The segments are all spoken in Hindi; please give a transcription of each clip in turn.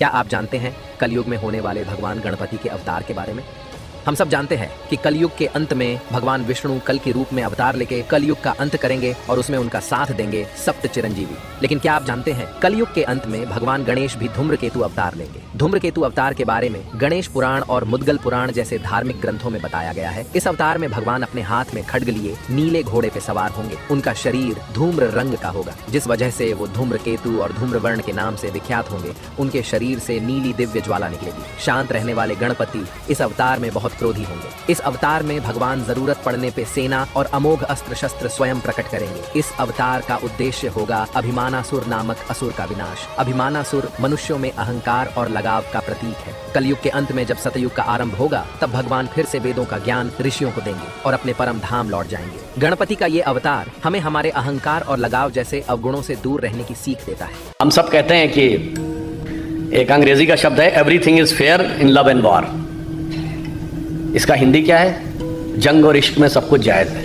क्या आप जानते हैं कलयुग में होने वाले भगवान गणपति के अवतार के बारे में? हम सब जानते हैं कि कलयुग के अंत में भगवान विष्णु कल के रूप में अवतार लेके कलयुग का अंत करेंगे और उसमें उनका साथ देंगे सप्त चिरंजीवी। लेकिन क्या आप जानते हैं कलयुग के अंत में भगवान गणेश भी धूम्रकेतु अवतार लेंगे। धूम्रकेतु अवतार के बारे में गणेश पुराण और मुद्गल पुराण जैसे धार्मिक ग्रंथों में बताया गया है। इस अवतार में भगवान अपने हाथ में खड्ग लिए नीले घोड़े पे सवार होंगे। उनका शरीर धूम्र रंग का होगा, जिस वजह से वो धूम्रकेतु और धूम्रवर्ण के नाम से विख्यात होंगे। उनके शरीर से नीली दिव्य ज्वाला निकलेगी। शांत रहने वाले गणपति इस अवतार में बहुत क्रोधी होंगे। इस अवतार में भगवान जरूरत पड़ने पे सेना और अमोघ अस्त्र शस्त्र स्वयं प्रकट करेंगे। इस अवतार का उद्देश्य होगा अभिमानासुर नामक असुर का विनाश। अभिमानासुर मनुष्यों में अहंकार और लगाव का प्रतीक है। कलयुग के अंत में जब सतयुग का आरंभ होगा तब भगवान फिर से वेदों का ज्ञान ऋषियों को देंगे और अपने परम धाम लौट जाएंगे। गणपति का ये अवतार हमें हमारे अहंकार और लगाव जैसे अवगुणों से दूर रहने की सीख देता है। हम सब कहते हैं कि एक अंग्रेजी का शब्द है everything is fair in love and war. इसका हिंदी क्या है? जंग और इश्क में सब कुछ जायज है।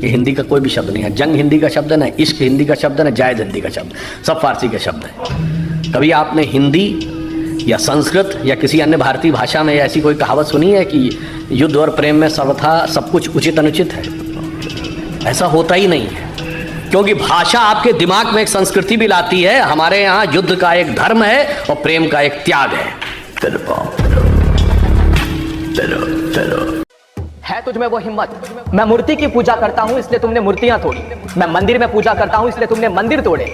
ये हिंदी का कोई भी शब्द नहीं है। जंग हिंदी का शब्द है ना, इश्क हिंदी का शब्द है ना, जायज हिंदी का शब्द, सब फारसी के शब्द है। कभी आपने हिंदी या संस्कृत या किसी अन्य भारतीय भाषा में ऐसी कोई कहावत सुनी है कि युद्ध और प्रेम में सर्वथा सब कुछ उचित अनुचित है? ऐसा होता ही नहीं है, क्योंकि भाषा आपके दिमाग में एक संस्कृति भी लाती है। हमारे यहाँ युद्ध का एक धर्म है और प्रेम का एक त्याग है। है तुझमें वो हिम्मत। मैं मूर्ति की पूजा करता हूं इसलिए तुमने मूर्तियां तोड़ी। मैं मंदिर में पूजा करता हूं इसलिए तुमने मंदिर तोड़े।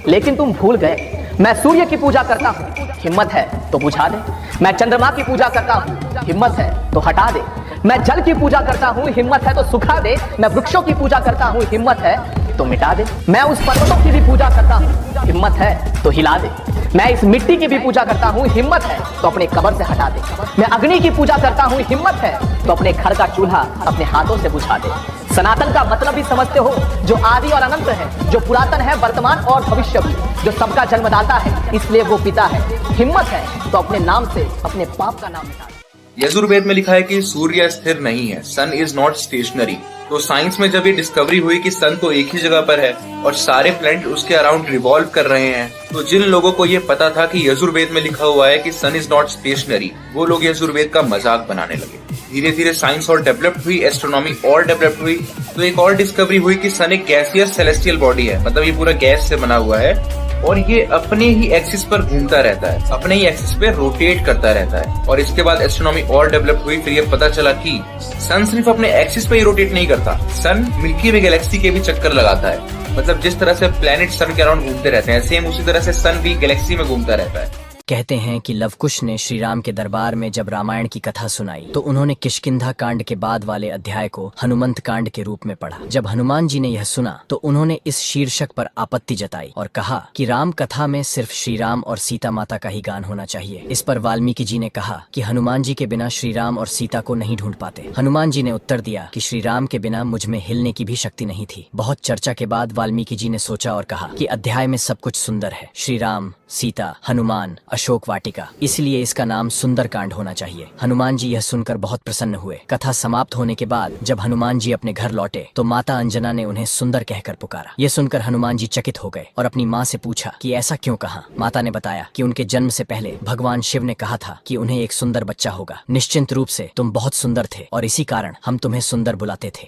लेकिन तुम भूल गए मैं सूर्य की पूजा करता हूं, हिम्मत है तो बुझा दे। मैं चंद्रमा की पूजा करता हूं, हिम्मत है तो हटा दे। मैं जल की पूजा करता हूं, हिम्मत है तो सुखा दे। मैं वृक्षों की पूजा करता हूं, हिम्मत है तो मिटा दे। मैं उस पर्वतों की भी पूजा करता हूं, हिम्मत है तो हिला दे। मैं इस मिट्टी की भी पूजा करता हूँ, हिम्मत है तो अपने कब्र से हटा दे। मैं अग्नि की पूजा करता हूँ, हिम्मत है तो अपने घर का चूल्हा अपने हाथों से बुझा दे। सनातन का मतलब भी समझते हो, जो आदि और अनंत है, जो पुरातन है, वर्तमान और भविष्य भी, जो सबका जन्मदाता है इसलिए वो पिता है। हिम्मत है तो अपने नाम से अपने पाप का नाम मिटा दे। यजुर्वेद में लिखा है कि सूर्य स्थिर नहीं है, सन इज नॉट स्टेशनरी। तो साइंस में जब ये डिस्कवरी हुई कि सन तो एक ही जगह पर है और सारे प्लैनेट उसके अराउंड रिवॉल्व कर रहे हैं, तो जिन लोगों को ये पता था कि यजुर्वेद में लिखा हुआ है कि सन इज नॉट स्टेशनरी, वो लोग यजुर्वेद का मजाक बनाने लगे। धीरे धीरे साइंस और डेवलप्ड हुई, एस्ट्रोनॉमी और डेवलप्ड हुई, तो एक और डिस्कवरी हुई कि सन एक गैसियस सेलेस्टियल बॉडी है। मतलब ये पूरा गैस से बना हुआ है और ये अपने ही एक्सिस पर घूमता रहता है, अपने ही एक्सिस पे रोटेट करता रहता है। और इसके बाद एस्ट्रोनॉमी और डेवलप हुई, फिर ये पता चला कि सन सिर्फ अपने एक्सिस पे ही रोटेट नहीं करता, सन मिल्की वे गैलेक्सी के भी चक्कर लगाता है। मतलब जिस तरह से प्लैनेट सन के अराउंड घूमते रहते हैं, सेम उसी तरह से सन भी गैलेक्सी में घूमता रहता है। कहते हैं कि लवकुश ने श्री राम के दरबार में जब रामायण की कथा सुनाई तो उन्होंने किष्किंधा कांड के बाद वाले अध्याय को हनुमंत कांड के रूप में पढ़ा। जब हनुमान जी ने यह सुना तो उन्होंने इस शीर्षक पर आपत्ति जताई और कहा कि राम कथा में सिर्फ श्री राम और सीता माता का ही गान होना चाहिए। इस पर वाल्मीकि जी ने कहा कि हनुमान जी के बिना श्री राम और सीता को नहीं ढूंढ पाते। हनुमान जी ने उत्तर दिया कि श्री राम के बिना मुझ में हिलने की भी शक्ति नहीं थी। बहुत चर्चा के बाद वाल्मीकि जी ने सोचा और कहा कि अध्याय में सब कुछ सुंदर है, श्री राम, सीता, हनुमान, अशोक वाटिका, इसलिए इसका नाम सुंदर कांड होना चाहिए। हनुमान जी यह सुनकर बहुत प्रसन्न हुए। कथा समाप्त होने के बाद जब हनुमान जी अपने घर लौटे तो माता अंजना ने उन्हें सुंदर कहकर पुकारा। यह सुनकर हनुमान जी चकित हो गए और अपनी माँ से पूछा कि ऐसा क्यों कहा। माता ने बताया कि उनके जन्म से पहले भगवान शिव ने कहा था कि उन्हें एक सुंदर बच्चा होगा। निश्चिंत रूप से तुम बहुत सुंदर थे और इसी कारण हम तुम्हें सुंदर बुलाते थे।